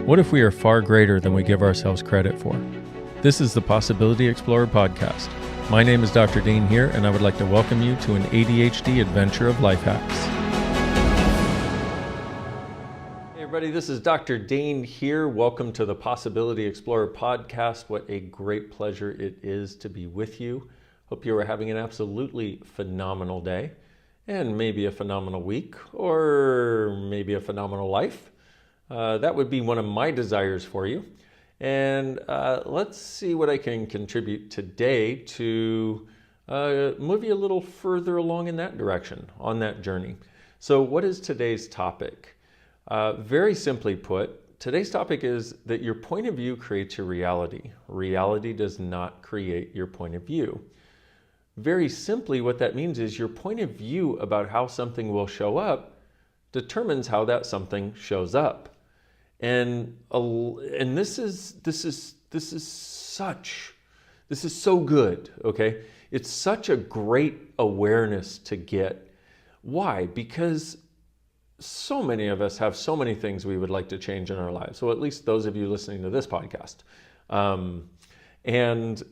What if we are far greater than we give ourselves credit for? This is the Possibility Explorer podcast. My name is DR.Dain Heer, and I would like to welcome you to an ADHD adventure of life hacks. Hey everybody, this is DR.Dain Heer. Welcome to the Possibility Explorer podcast. What a great pleasure it is to be with you. Hope you are having an absolutely phenomenal day, and maybe a phenomenal week, or maybe a phenomenal life. That would be one of my desires for you. And let's see what I can contribute today to move you a little further along in that direction, on that journey. So what is today's topic? Very simply put, today's topic is that your point of view creates your reality. Reality does not create your point of view. Very simply, what that means is your point of view about how something will show up determines how that something shows up. And this is so good, okay? It's such a great awareness to get. Why? Because so many of us have so many things we would like to change in our lives. So at least those of you listening to this podcast. And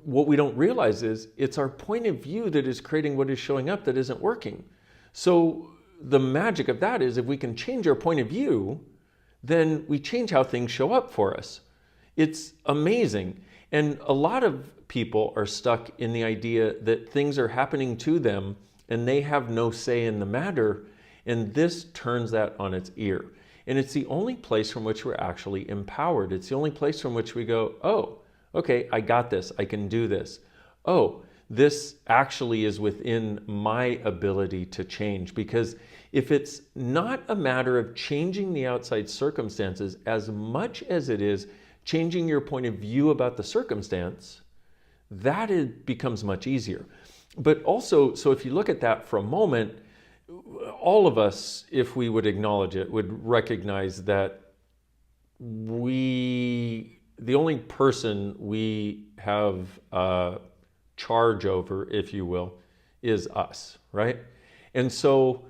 what we don't realize is it's our point of view that is creating what is showing up that isn't working. So the magic of that is if we can change our point of view, then we change how things show up for us. It's amazing. And a lot of people are stuck in the idea that things are happening to them and they have no say in the matter. And this turns that on its ear. And it's the only place from which we're actually empowered. It's the only place from which we go, oh, okay, I got this. I can do this. Oh, this actually is within my ability to change. Because if it's not a matter of changing the outside circumstances as much as it is changing your point of view about the circumstance, that becomes much easier. But also, so if you look at that for a moment, all of us, if we would acknowledge it, would recognize that the only person we have charge over, if you will, is us, right? And so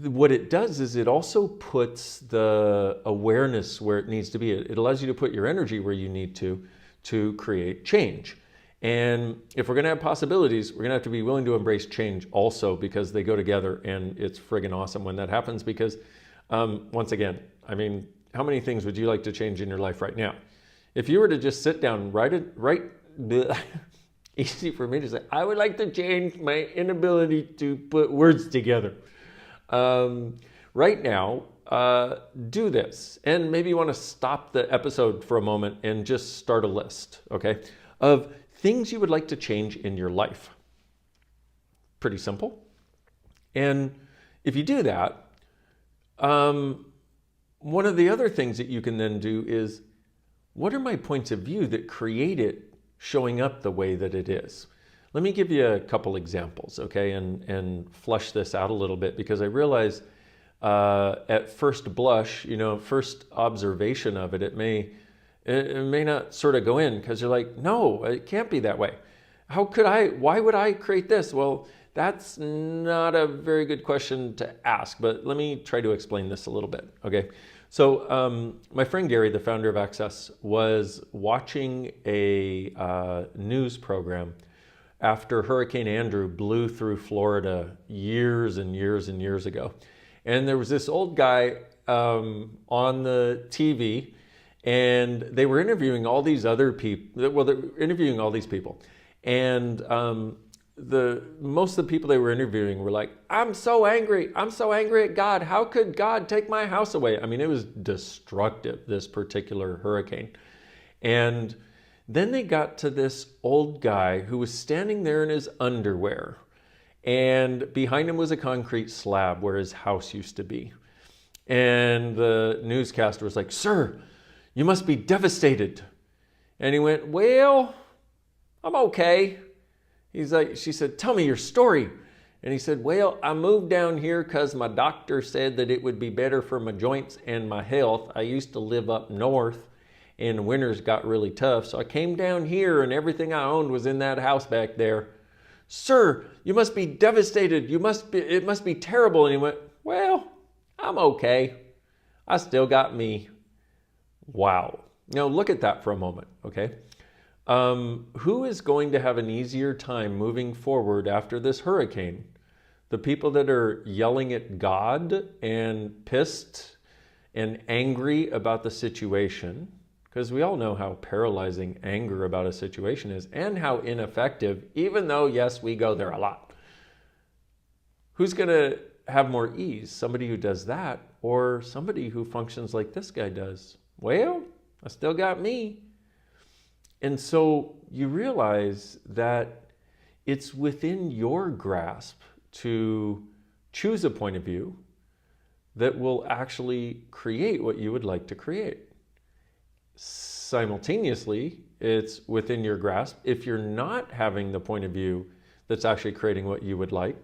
what it does is it also puts the awareness where it needs to be. It allows you to put your energy where you need to create change. And if we're going to have possibilities, we're going to have to be willing to embrace change also, because they go together, and it's friggin' awesome when that happens. Because once again, I mean, how many things would you like to change in your life right now? If you were to just sit down, easy for me to say, I would like to change my inability to put words together. Right now, do this. And maybe you want to stop the episode for a moment and just start a list, okay, of things you would like to change in your life. Pretty simple. And if you do that, one of the other things that you can then do is, what are my points of view that create it showing up the way that it is? Let me give you a couple examples, okay, and flush this out a little bit, because I realize at first blush, first observation of it, it may not sort of go in, because you're like, no, it can't be that way. Why would I create this? Well, that's not a very good question to ask, but let me try to explain this a little bit, okay? So my friend Gary, the founder of Access, was watching a news program after Hurricane Andrew blew through Florida years and years and years ago. And there was this old guy on the TV, and they were interviewing all these other people. Well, they were interviewing all these people. And most of the people they were interviewing were like, I'm so angry at God. How could God take my house away? I mean, it was destructive, this particular hurricane. And then they got to this old guy who was standing there in his underwear, and behind him was a concrete slab where his house used to be. And the newscaster was like, sir, you must be devastated. And he went, well, I'm okay. She said, tell me your story. And he said, well, I moved down here because my doctor said that it would be better for my joints and my health. I used to live up north, and the winters got really tough. So I came down here, and everything I owned was in that house back there. Sir, you must be devastated. It must be terrible. And he went, well, I'm okay. I still got me. Wow. Now look at that for a moment, okay? Who is going to have an easier time moving forward after this hurricane? The people that are yelling at God and pissed and angry about the situation, because we all know how paralyzing anger about a situation is and how ineffective, even though, yes, we go there a lot. Who's going to have more ease? Somebody who does that or somebody who functions like this guy does? Well, I still got me. And so you realize that it's within your grasp to choose a point of view that will actually create what you would like to create. Simultaneously, it's within your grasp, if you're not having the point of view that's actually creating what you would like,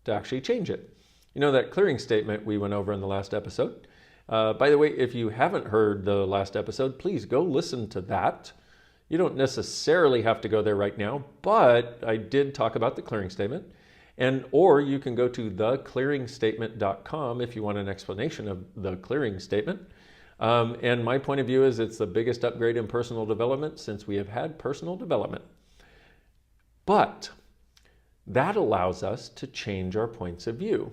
to actually change it. You know that clearing statement we went over in the last episode? By the way, if you haven't heard the last episode, please go listen to that. You don't necessarily have to go there right now, but I did talk about the clearing statement. Or you can go to theclearingstatement.com if you want an explanation of the clearing statement. And my point of view is it's the biggest upgrade in personal development since we have had personal development. But that allows us to change our points of view.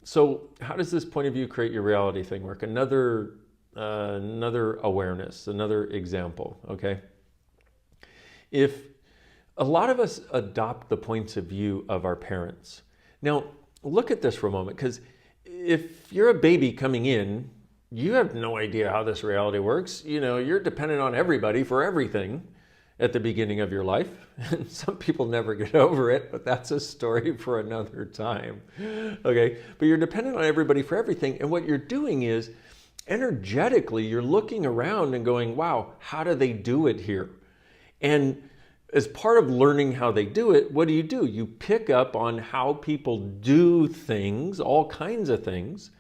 So how does this point of view create your reality thing work? Another awareness, another example, okay? If a lot of us adopt the points of view of our parents. Now, look at this for a moment, because if you're a baby coming in, you have no idea how this reality works. You know, you're dependent on everybody for everything at the beginning of your life. And some people never get over it, but that's a story for another time. Okay, but you're dependent on everybody for everything. And what you're doing is, energetically, you're looking around and going, wow, how do they do it here? And as part of learning how they do it, what do? You pick up on how people do things, all kinds of things.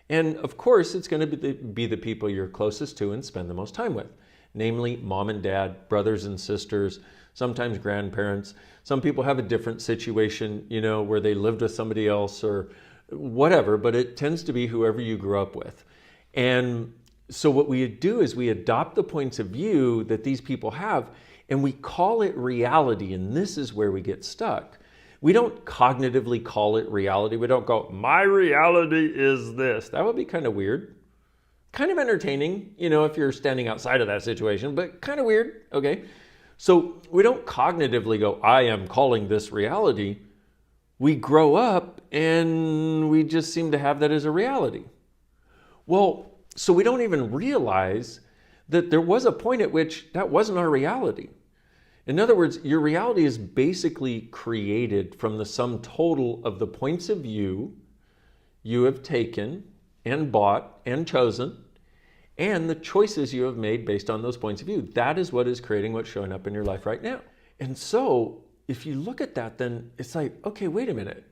And of course, it's going to be the people you're closest to and spend the most time with. Namely, mom and dad, brothers and sisters, sometimes grandparents. Some people have a different situation, you know, where they lived with somebody else or whatever, but it tends to be whoever you grew up with. And so what we do is we adopt the points of view that these people have, and we call it reality, and this is where we get stuck. We don't cognitively call it reality. We don't go, my reality is this. That would be kind of weird. Kind of entertaining, you know, if you're standing outside of that situation, but kind of weird, okay? So we don't cognitively go, I am calling this reality. We grow up and we just seem to have that as a reality. Well, so we don't even realize that there was a point at which that wasn't our reality. In other words, your reality is basically created from the sum total of the points of view you have taken and bought and chosen, and the choices you have made based on those points of view. That is what is creating what's showing up in your life right now. And so if you look at that, then it's like, okay, wait a minute.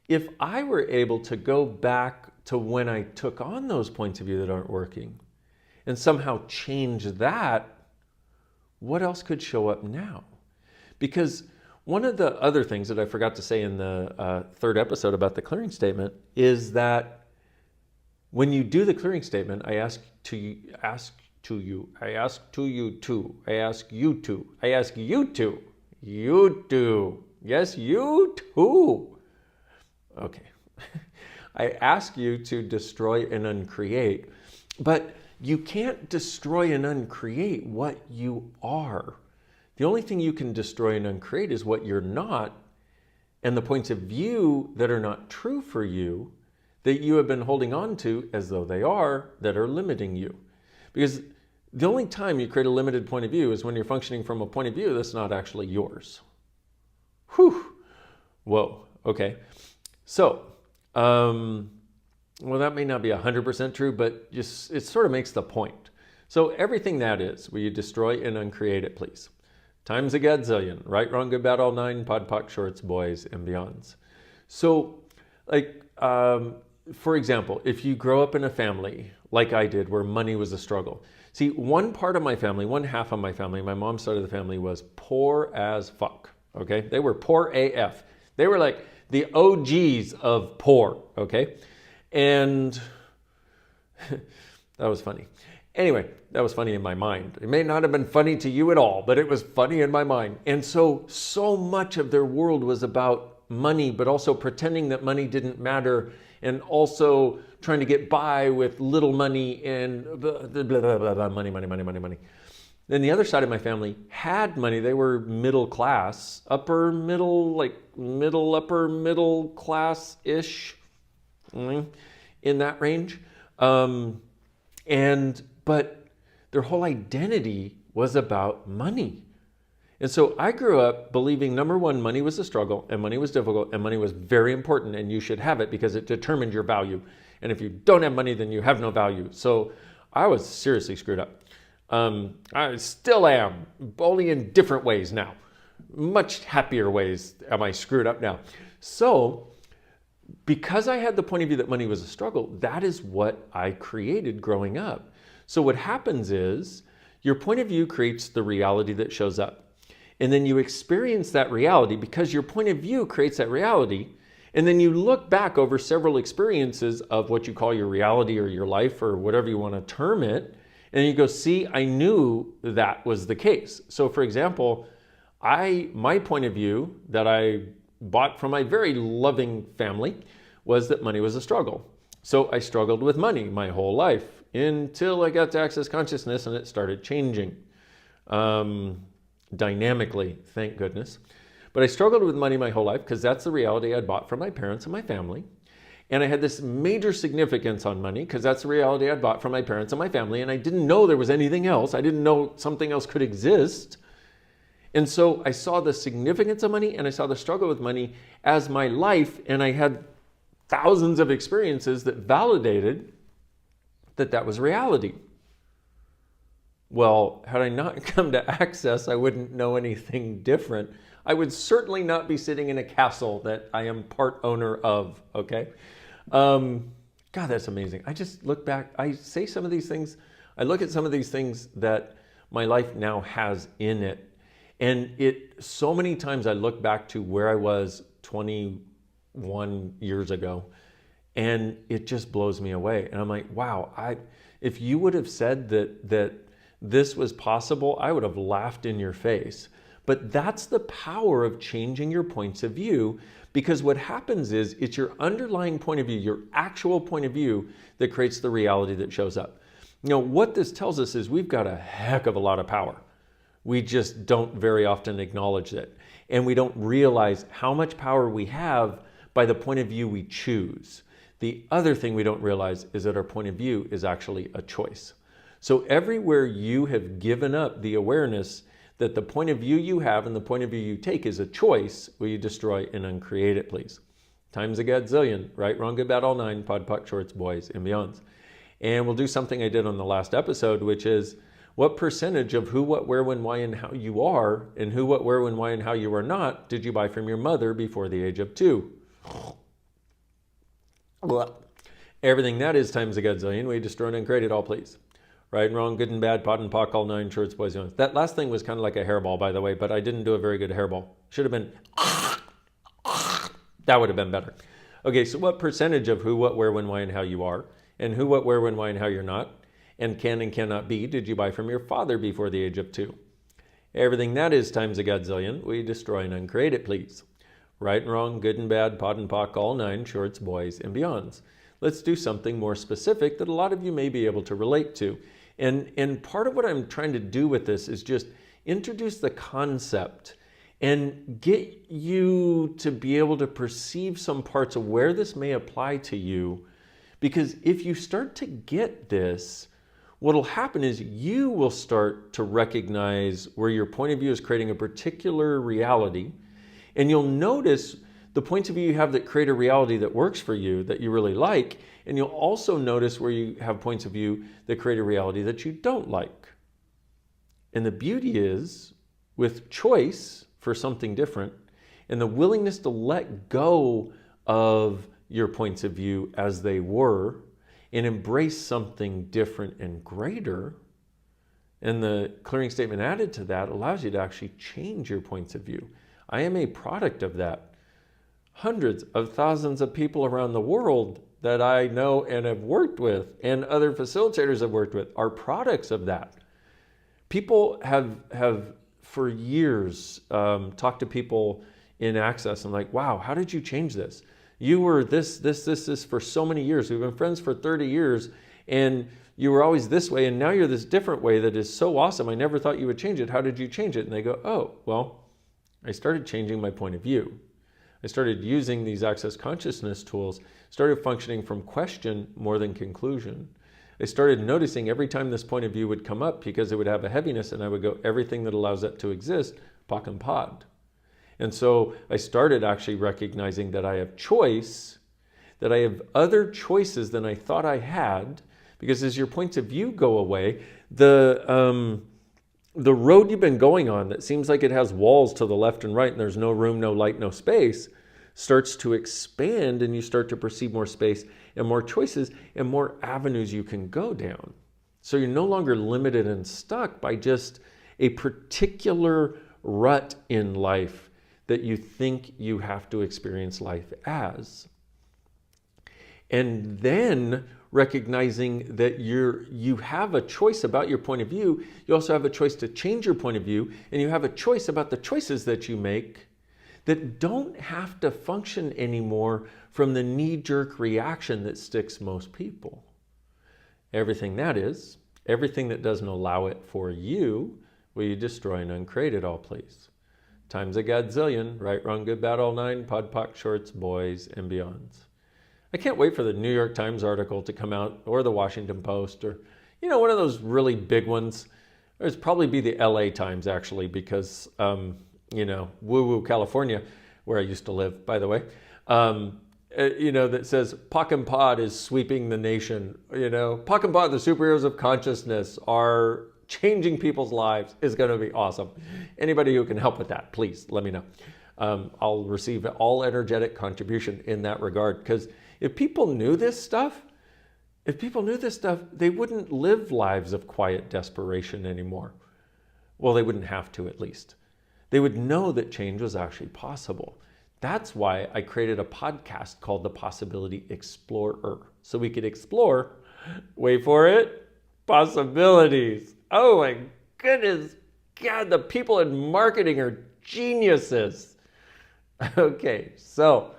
If I were able to go back to when I took on those points of view that aren't working and somehow change that, what else could show up now? Because one of the other things that I forgot to say in the third episode about the clearing statement is that when you do the clearing statement, I ask you to, yes, you too. Okay. I ask you to destroy and uncreate, but you can't destroy and uncreate what you are. The only thing you can destroy and uncreate is what you're not, and the points of view that are not true for you, that you have been holding on to as though they are, that are limiting you. Because the only time you create a limited point of view is when you're functioning from a point of view that's not actually yours. Whew. Whoa. Okay. So, well, that may not be 100% true, but just it sort of makes the point. So everything that is, will you destroy and uncreate it, please? Times a gadzillion. Right, wrong, good, bad, all nine, pod, poc, shorts, boys, and beyonds. So, like, for example, if you grow up in a family like I did where money was a struggle. See, one part of my family, one half of my family, my mom's side of the family was poor as fuck, okay? They were poor AF. They were like the OGs of poor, okay? And That was funny. Anyway, that was funny in my mind. It may not have been funny to you at all, but it was funny in my mind. And so much of their world was about money, but also pretending that money didn't matter, and also trying to get by with little money and blah, blah, blah, blah, blah, money, money, money, money, money. Then the other side of my family had money. They were middle class, upper middle, like upper middle class-ish, in that range. But their whole identity was about money. And so I grew up believing, number one, money was a struggle, and money was difficult, and money was very important, and you should have it because it determined your value. And if you don't have money, then you have no value. So I was seriously screwed up. I still am, only in different ways now. Much happier ways am I screwed up now. So because I had the point of view that money was a struggle, that is what I created growing up. So what happens is your point of view creates the reality that shows up. And then you experience that reality because your point of view creates that reality. And then you look back over several experiences of what you call your reality or your life or whatever you want to term it. And you go, see, I knew that was the case. So for example, my point of view that I bought from my very loving family was that money was a struggle. So I struggled with money my whole life until I got to Access Consciousness and it started changing dynamically, thank goodness. But I struggled with money my whole life because that's the reality I'd bought from my parents and my family. And I had this major significance on money because that's the reality I'd bought from my parents and my family. And I didn't know there was anything else. I didn't know something else could exist. And so I saw the significance of money and I saw the struggle with money as my life. And I had thousands of experiences that validated that that was reality. Well, had I not come to Access, I wouldn't know anything different. I would certainly not be sitting in a castle that I am part owner of, okay? God, that's amazing. I just look back, I say some of these things, I look at some of these things that my life now has in it. And so many times I look back to where I was 21 years ago, and it just blows me away. And I'm like, wow, if you would have said that this was possible, I would have laughed in your face. But that's the power of changing your points of view, because what happens is it's your underlying point of view, your actual point of view, that creates the reality that shows up. You know, what this tells us is we've got a heck of a lot of power. We just don't very often acknowledge it. And we don't realize how much power we have by the point of view we choose. The other thing we don't realize is that our point of view is actually a choice. So everywhere you have given up the awareness that the point of view you have and the point of view you take is a choice, will you destroy and uncreate it, please? Times a gazillion, right, wrong, good, bad, all nine, pod, puck, shorts, boys, and beyonds. And we'll do something I did on the last episode, which is what percentage of who, what, where, when, why, and how you are, and who, what, where, when, why, and how you are not, did you buy from your mother before the age of 2? Everything that is times a gazillion, we destroy and uncreate it all, please. Right and wrong, good and bad, pot and pock, all nine, shorts, boys, and beyonds. That last thing was kind of like a hairball, by the way, but I didn't do a very good hairball. Should have been, that would have been better. Okay, so what percentage of who, what, where, when, why, and how you are, and who, what, where, when, why, and how you're not, and can and cannot be, did you buy from your father before the age of 2? Everything that is times a gazillion, we destroy and uncreate it, please. Right and wrong, good and bad, pot and pock, all nine, shorts, boys, and beyonds. Let's do something more specific that a lot of you may be able to relate to. And part of what I'm trying to do with this is just introduce the concept and get you to be able to perceive some parts of where this may apply to you. Because if you start to get this, what will happen is you will start to recognize where your point of view is creating a particular reality. And you'll notice the points of view you have that create a reality that works for you, that you really like. And you'll also notice where you have points of view that create a reality that you don't like. And the beauty is, with choice for something different, and the willingness to let go of your points of view as they were, and embrace something different and greater, and the clearing statement added to that allows you to actually change your points of view. I am a product of that. Hundreds of thousands of people around the world that I know and have worked with and other facilitators have worked with are products of that. People have for years talked to people in Access and like, wow, how did you change this? You were this for so many years. We've been friends for 30 years and you were always this way and now you're this different way that is so awesome. I never thought you would change it. How did you change it? And they go, oh, well, I started changing my point of view. I started using these Access consciousness tools, started functioning from question more than conclusion. I started noticing every time this point of view would come up because it would have a heaviness and I would go, everything that allows that to exist, pak and pod. And so I started actually recognizing that I have choice, that I have other choices than I thought I had, because as your points of view go away, the road you've been going on that seems like it has walls to the left and right and there's no room, no light, no space, starts to expand and you start to perceive more space and more choices and more avenues you can go down. So you're no longer limited and stuck by just a particular rut in life that you think you have to experience life as. And then recognizing that you have a choice about your point of view, you also have a choice to change your point of view, and you have a choice about the choices that you make that don't have to function anymore from the knee-jerk reaction that sticks most people. Everything that is, everything that doesn't allow it for you, will you destroy and uncreate it all, please? Times a godzillion, right, wrong, good, bad, all nine, pod, poc, shorts, boys, and beyonds. I can't wait for the New York Times article to come out, or the Washington Post, or, one of those really big ones. It'd probably be the LA Times, actually, because, woo-woo, California, where I used to live, by the way, that says, Pock and Pod is sweeping the nation. Pock and Pod, the superheroes of consciousness, are changing people's lives, is going to be awesome. Anybody who can help with that, please let me know. I'll receive all energetic contribution in that regard, because if people knew this stuff, they wouldn't live lives of quiet desperation anymore. Well, they wouldn't have to, at least. They would know that change was actually possible. That's why I created a podcast called The Possibility Explorer, so we could explore, wait for it, possibilities. Oh my goodness, God, the people in marketing are geniuses. Okay, so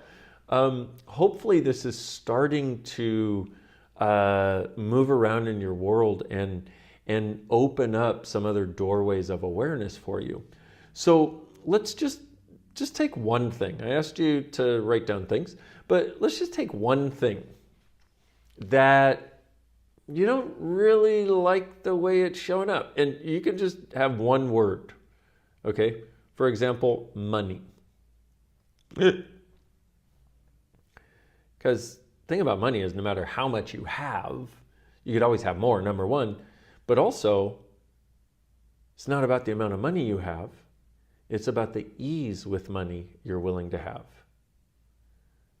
hopefully this is starting to move around in your world and open up some other doorways of awareness for you. So let's just take one thing. I asked you to write down things, but let's just take one thing that you don't really like the way it's showing up. And you can just have one word, okay? For example, money. Because the thing about money is no matter how much you have, you could always have more, number one. But also, it's not about the amount of money you have. It's about the ease with money you're willing to have.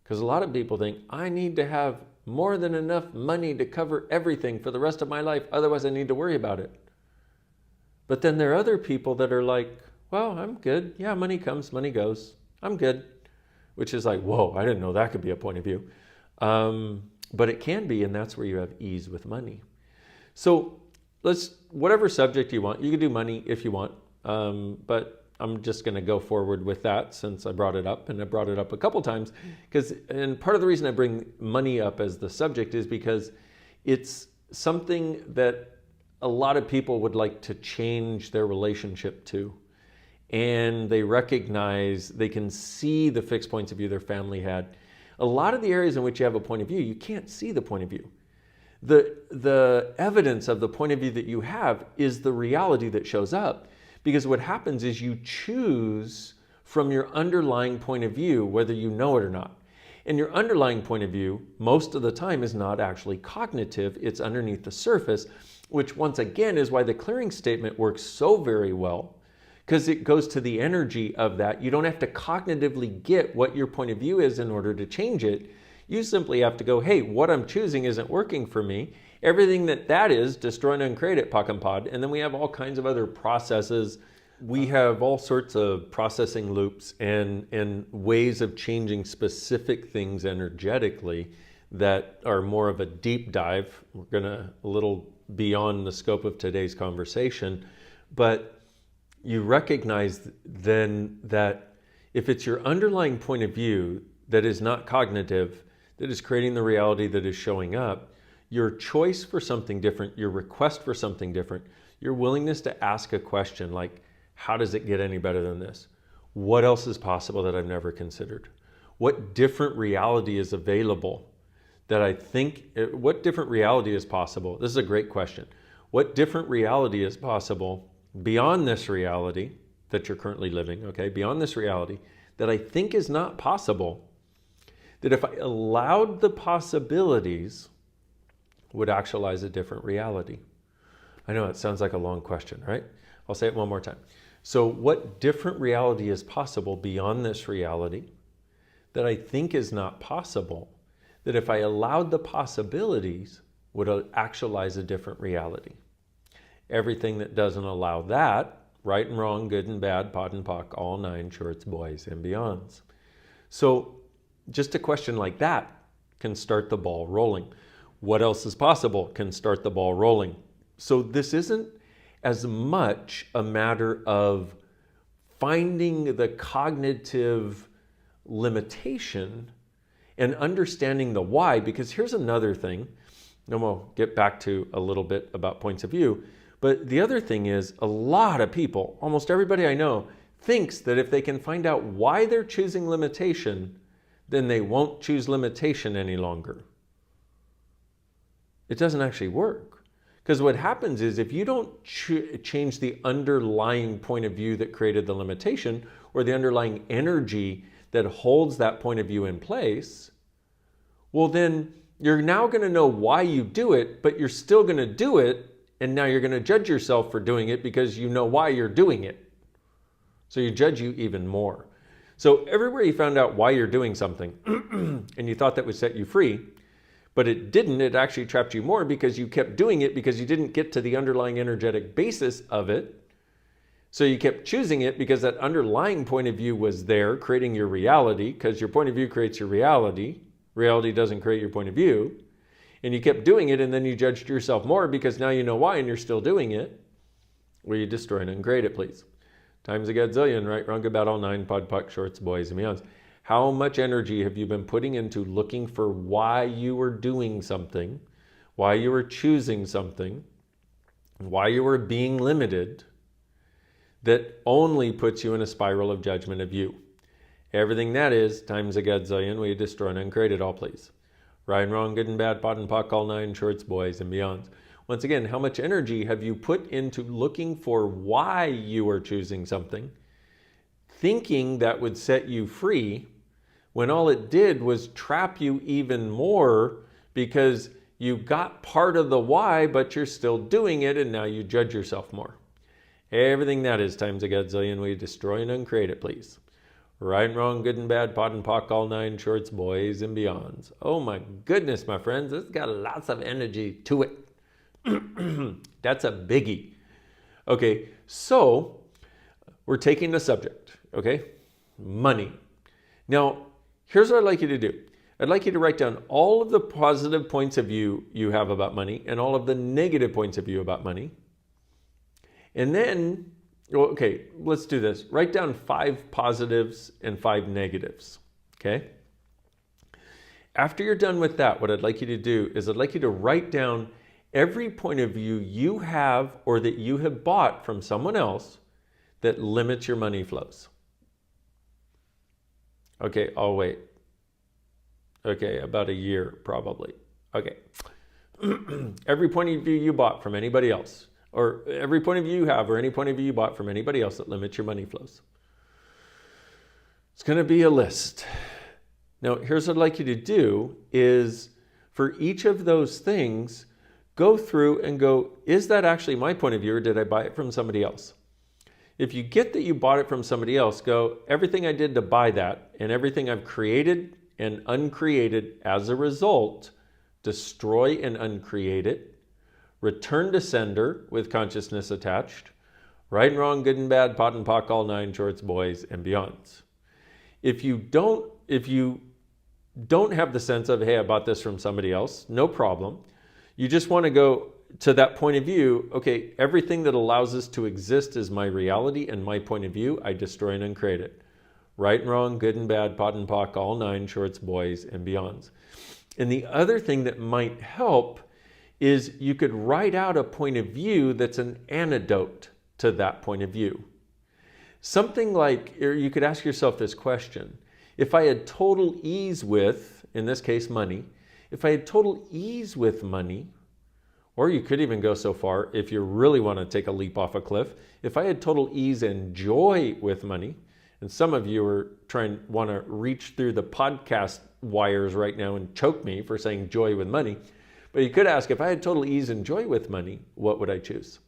Because a lot of people think, I need to have more than enough money to cover everything for the rest of my life. Otherwise, I need to worry about it. But then there are other people that are like, well, I'm good. Yeah, money comes, money goes. I'm good. Which is like, whoa, I didn't know that could be a point of view. But it can be, and that's where you have ease with money. So whatever subject you want, you can do money if you want. But I'm just going to go forward with that since I brought it up, and I brought it up a couple times. And part of the reason I bring money up as the subject is because it's something that a lot of people would like to change their relationship to. And they recognize, they can see the fixed points of view their family had. A lot of the areas in which you have a point of view, you can't see the point of view. The evidence of the point of view that you have is the reality that shows up. Because what happens is you choose from your underlying point of view, whether you know it or not. And your underlying point of view, most of the time, is not actually cognitive. It's underneath the surface, which once again is why the clearing statement works so very well. Because it goes to the energy of that. You don't have to cognitively get what your point of view is in order to change it. You simply have to go, hey, what I'm choosing isn't working for me. Everything that is, destroy and uncreate it, Pock and Pod. And then we have all kinds of other processes. We have all sorts of processing loops and ways of changing specific things energetically that are more of a deep dive. We're gonna a little beyond the scope of today's conversation, but you recognize then that if it's your underlying point of view that is not cognitive, that is creating the reality that is showing up, your choice for something different, your request for something different, your willingness to ask a question like, how does it get any better than this? What else is possible that I've never considered? What different reality is available that I think, what different reality is possible? This is a great question. What different reality is possible beyond this reality that you're currently living, okay? Beyond this reality that I think is not possible, that if I allowed the possibilities, would actualize a different reality? I know it sounds like a long question, right? I'll say it one more time. So what different reality is possible beyond this reality that I think is not possible, that if I allowed the possibilities would actualize a different reality? Everything that doesn't allow that, right and wrong, good and bad, pod and pock, all 9 shorts, boys and beyonds. So just a question like that can start the ball rolling. What else is possible can start the ball rolling. So this isn't as much a matter of finding the cognitive limitation and understanding the why, because here's another thing, and we'll get back to a little bit about points of view, but the other thing is a lot of people, almost everybody I know, thinks that if they can find out why they're choosing limitation, then they won't choose limitation any longer. It doesn't actually work. Because what happens is if you don't change the underlying point of view that created the limitation, or the underlying energy that holds that point of view in place, well then you're now going to know why you do it, but you're still going to do it, and now you're going to judge yourself for doing it because you know why you're doing it. So you judge you even more. So everywhere you found out why you're doing something and you thought that would set you free, but it didn't, it actually trapped you more because you kept doing it because you didn't get to the underlying energetic basis of it. So you kept choosing it because that underlying point of view was there, creating your reality, because your point of view creates your reality. Reality doesn't create your point of view. And you kept doing it, and then you judged yourself more because now you know why and you're still doing it. Will you destroy and uncreate it, please? Times a gazillion, right, wrong, about all 9, pod, puck, shorts, boys, and beyonds. How much energy have you been putting into looking for why you were doing something, why you were choosing something, why you were being limited, that only puts you in a spiral of judgment of you? Everything that is, times a gazillion, will you destroy and uncreate it all, please? Right and wrong, good and bad, pod and puck, all 9, shorts, boys, and beyonds. Once again, how much energy have you put into looking for why you are choosing something, thinking that would set you free, when all it did was trap you even more because you got part of the why, but you're still doing it, and now you judge yourself more? Everything that is, times a gazillion, will you destroy and uncreate it, please? Right and wrong, good and bad, pod and pock, all 9 shorts, boys and beyonds. Oh my goodness, my friends, it's got lots of energy to it. That's a biggie. Okay, so we're taking the subject, okay? Money. Now, here's what I'd like you to do. I'd like you to write down all of the positive points of view you have about money and all of the negative points of view about money. And then, okay, let's do this. Write down 5 positives and 5 negatives, okay? After you're done with that, what I'd like you to do is I'd like you to write down every point of view you have or that you have bought from someone else that limits your money flows. Okay, I'll wait. Okay, about a year probably. Okay. Every point of view you bought from anybody else, or every point of view you have, or any point of view you bought from anybody else that limits your money flows. It's going to be a list. Now, here's what I'd like you to do is for each of those things, go through and go, is that actually my point of view, or did I buy it from somebody else? If you get that you bought it from somebody else, go, everything I did to buy that and everything I've created and uncreated as a result, destroy and uncreate it, return to sender with consciousness attached, right and wrong, good and bad, pot and pock, all 9 shorts, boys and beyonds. If you don't have the sense of, hey, I bought this from somebody else. No problem. You just want to go to that point of view. Okay, everything that allows us to exist is my reality and my point of view. I destroy and uncreate it. Right and wrong, good and bad, pot and pock, all nine shorts, boys, and beyonds. And the other thing that might help is you could write out a point of view that's an antidote to that point of view. Something like, or you could ask yourself this question: if I had total ease with, in this case, money, if I had total ease with money, or you could even go so far, if you really want to take a leap off a cliff, if I had total ease and joy with money, and some of you are want to reach through the podcast wires right now and choke me for saying joy with money. But you could ask, if I had total ease and joy with money, what would I choose?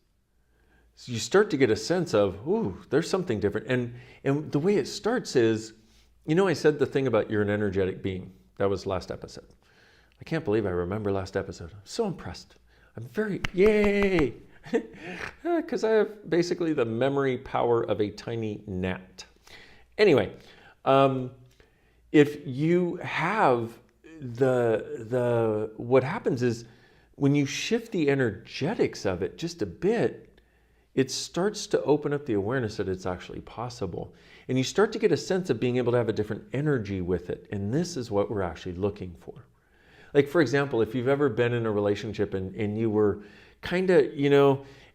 So you start to get a sense of, ooh, there's something different. And the way it starts is, I said the thing about you're an energetic being. That was last episode. I can't believe I remember last episode. I'm so impressed. I'm yay! Because I have basically the memory power of a tiny gnat. Anyway, if you have what happens is when you shift the energetics of it just a bit, it starts to open up the awareness that it's actually possible. And you start to get a sense of being able to have a different energy with it. And this is what we're actually looking for. Like, for example, if you've ever been in a relationship and you were kind of,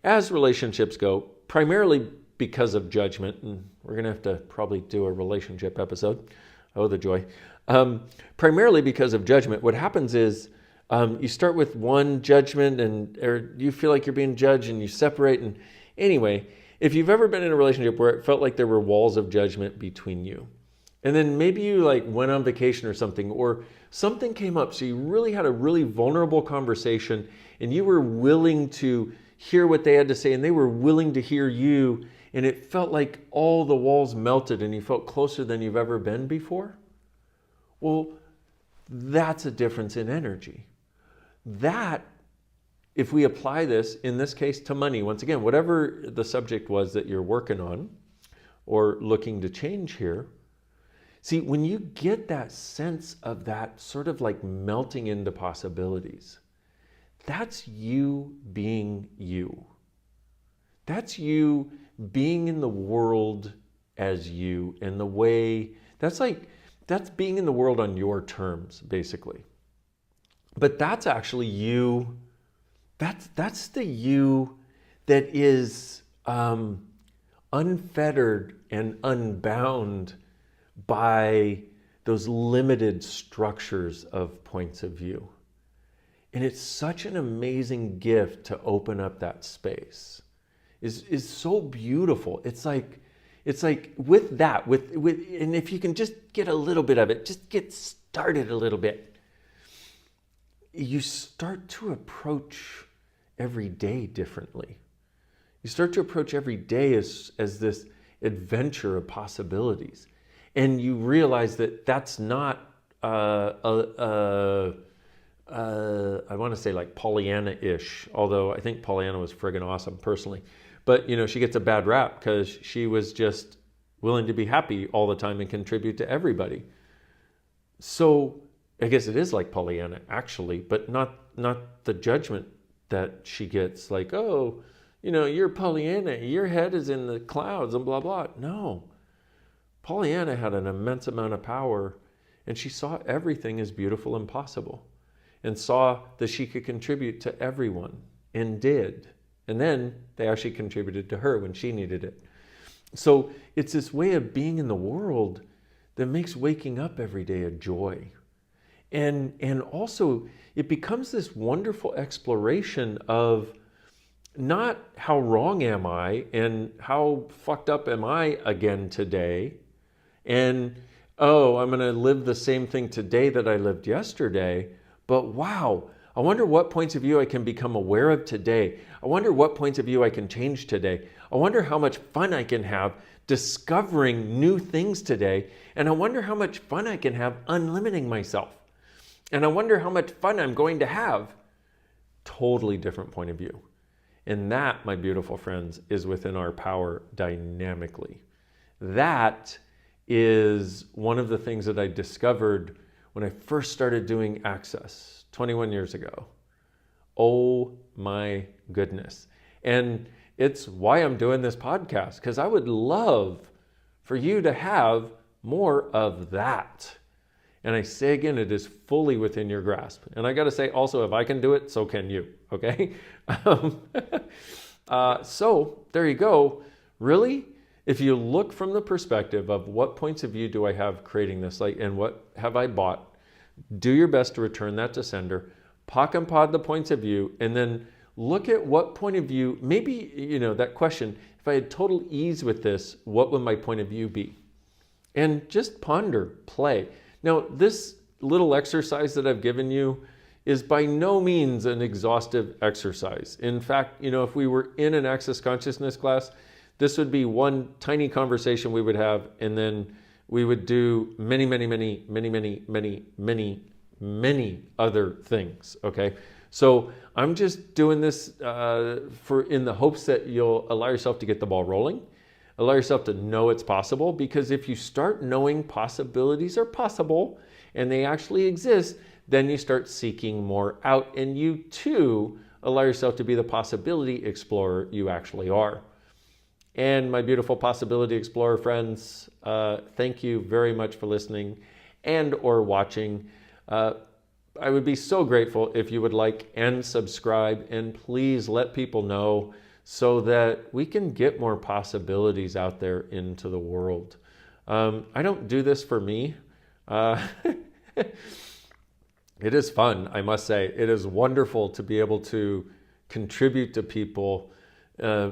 as relationships go, primarily because of judgment, and we're going to have to probably do a relationship episode. Oh, the joy. Primarily because of judgment, what happens is you start with one judgment or you feel like you're being judged and you separate. And anyway, if you've ever been in a relationship where it felt like there were walls of judgment between you, and then maybe you went on vacation or something came up, so you really had a really vulnerable conversation and you were willing to hear what they had to say and they were willing to hear you, and it felt like all the walls melted and you felt closer than you've ever been before. Well, that's a difference in energy. That, if we apply this, in this case, to money, once again, whatever the subject was that you're working on or looking to change here, see, when you get that sense of that sort of melting into possibilities, that's you being you. That's you being in the world as you, and the way, that's being in the world on your terms, basically. But that's actually you, that's the you that is unfettered and unbound by those limited structures of points of view. And it's such an amazing gift to open up that space. Is so beautiful. It's like with that, and if you can just get a little bit of it, just get started a little bit, you start to approach every day differently. You start to approach every day as this adventure of possibilities. And you realize that that's not I want to say Pollyanna-ish, although I think Pollyanna was friggin' awesome personally. But, she gets a bad rap because she was just willing to be happy all the time and contribute to everybody. So I guess it is like Pollyanna, actually, but not the judgment that she gets, oh, you're Pollyanna, your head is in the clouds and blah, blah. No. Pollyanna had an immense amount of power, and she saw everything as beautiful and possible, and saw that she could contribute to everyone, and did. And then they actually contributed to her when she needed it. So it's this way of being in the world that makes waking up every day a joy. And also it becomes this wonderful exploration of not how wrong am I and how fucked up am I again today, and I'm going to live the same thing today that I lived yesterday, but wow, I wonder what points of view I can become aware of today. I wonder what points of view I can change today. I wonder how much fun I can have discovering new things today. And I wonder how much fun I can have unlimiting myself. And I wonder how much fun I'm going to have. Totally different point of view. And that, my beautiful friends, is within our power dynamically. That is one of the things that I discovered when I first started doing Access 21 years ago. Oh my goodness. And it's why I'm doing this podcast, because I would love for you to have more of that. And I say again, it is fully within your grasp. And I got to say also, if I can do it, so can you. Okay? So there you go. Really, if you look from the perspective of what points of view do I have creating this, like, and what have I bought, do your best to return that to sender, pock and pod the points of view, and then look at what point of view, maybe, that question, if I had total ease with this, what would my point of view be? And just ponder, play. Now, this little exercise that I've given you is by no means an exhaustive exercise. In fact, if we were in an Access Consciousness class, this would be one tiny conversation we would have, and then we would do many, many, many, many, many, many, many, many other things, okay? So I'm just doing this in the hopes that you'll allow yourself to get the ball rolling, allow yourself to know it's possible, because if you start knowing possibilities are possible and they actually exist, then you start seeking more out, and you too allow yourself to be the possibility explorer you actually are. And my beautiful possibility explorer friends, thank you very much for listening and or watching. I would be so grateful if you would like and subscribe, and please let people know so that we can get more possibilities out there into the world. I don't do this for me. It is fun, I must say. It is wonderful to be able to contribute to people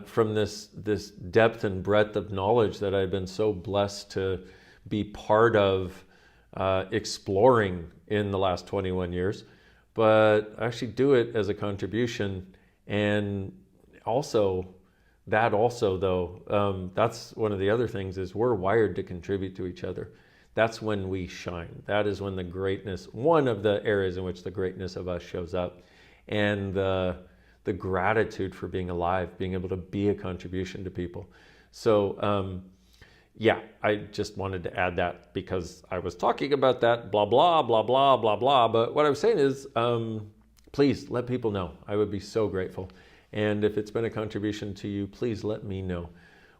from this depth and breadth of knowledge that I've been so blessed to be part of exploring in the last 21 years. But I actually do it as a contribution. And also, though, that's one of the other things, is we're wired to contribute to each other. That's when we shine. That is when the greatness, one of the areas in which the greatness of us shows up. And the gratitude for being alive, being able to be a contribution to people. So, I just wanted to add that because I was talking about that, blah, blah, blah, blah, blah, blah. But what I was saying is, please let people know. I would be so grateful. And if it's been a contribution to you, please let me know.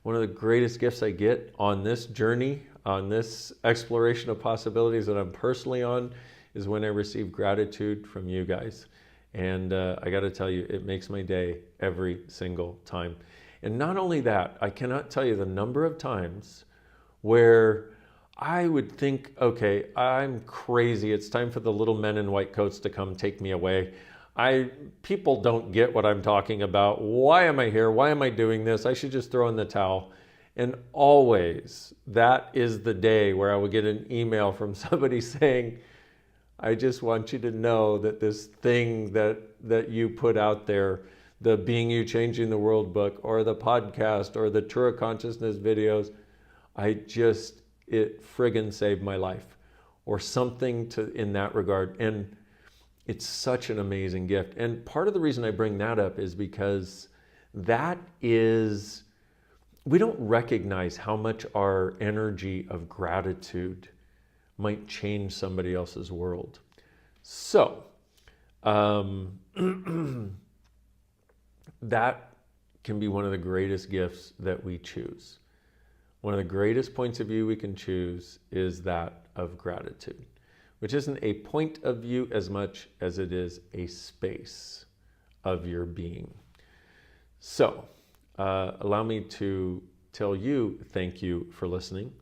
One of the greatest gifts I get on this journey, on this exploration of possibilities that I'm personally on, is when I receive gratitude from you guys. And I got to tell you, it makes my day every single time. And not only that, I cannot tell you the number of times where I would think, okay, I'm crazy. It's time for the little men in white coats to come take me away. People don't get what I'm talking about. Why am I here? Why am I doing this? I should just throw in the towel. And always, that is the day where I would get an email from somebody saying, I just want you to know that this thing that you put out there, the Being You Changing the World book, or the podcast, or the True Consciousness videos, it friggin' saved my life, or something in that regard. And it's such an amazing gift. And part of the reason I bring that up is because we don't recognize how much our energy of gratitude might change somebody else's world. So, that can be one of the greatest gifts that we choose. One of the greatest points of view we can choose is that of gratitude, which isn't a point of view as much as it is a space of your being. So, allow me to tell you thank you for listening.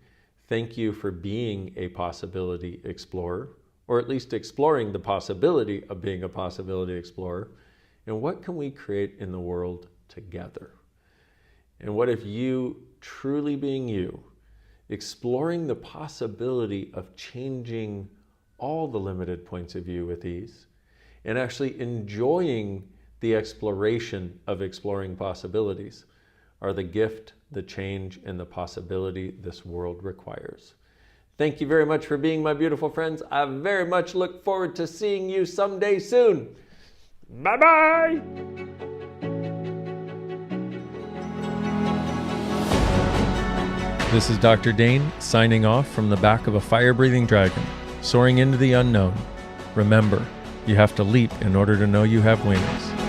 Thank you for being a possibility explorer, or at least exploring the possibility of being a possibility explorer. And what can we create in the world together? And what if you, truly being you, exploring the possibility of changing all the limited points of view with ease, and actually enjoying the exploration of exploring possibilities, are the gift, the change, and the possibility this world requires. Thank you very much for being my beautiful friends. I very much look forward to seeing you someday soon. Bye-bye! This is Dr. Dain signing off from the back of a fire-breathing dragon. soaring into the unknown. Remember, you have to leap in order to know you have wings.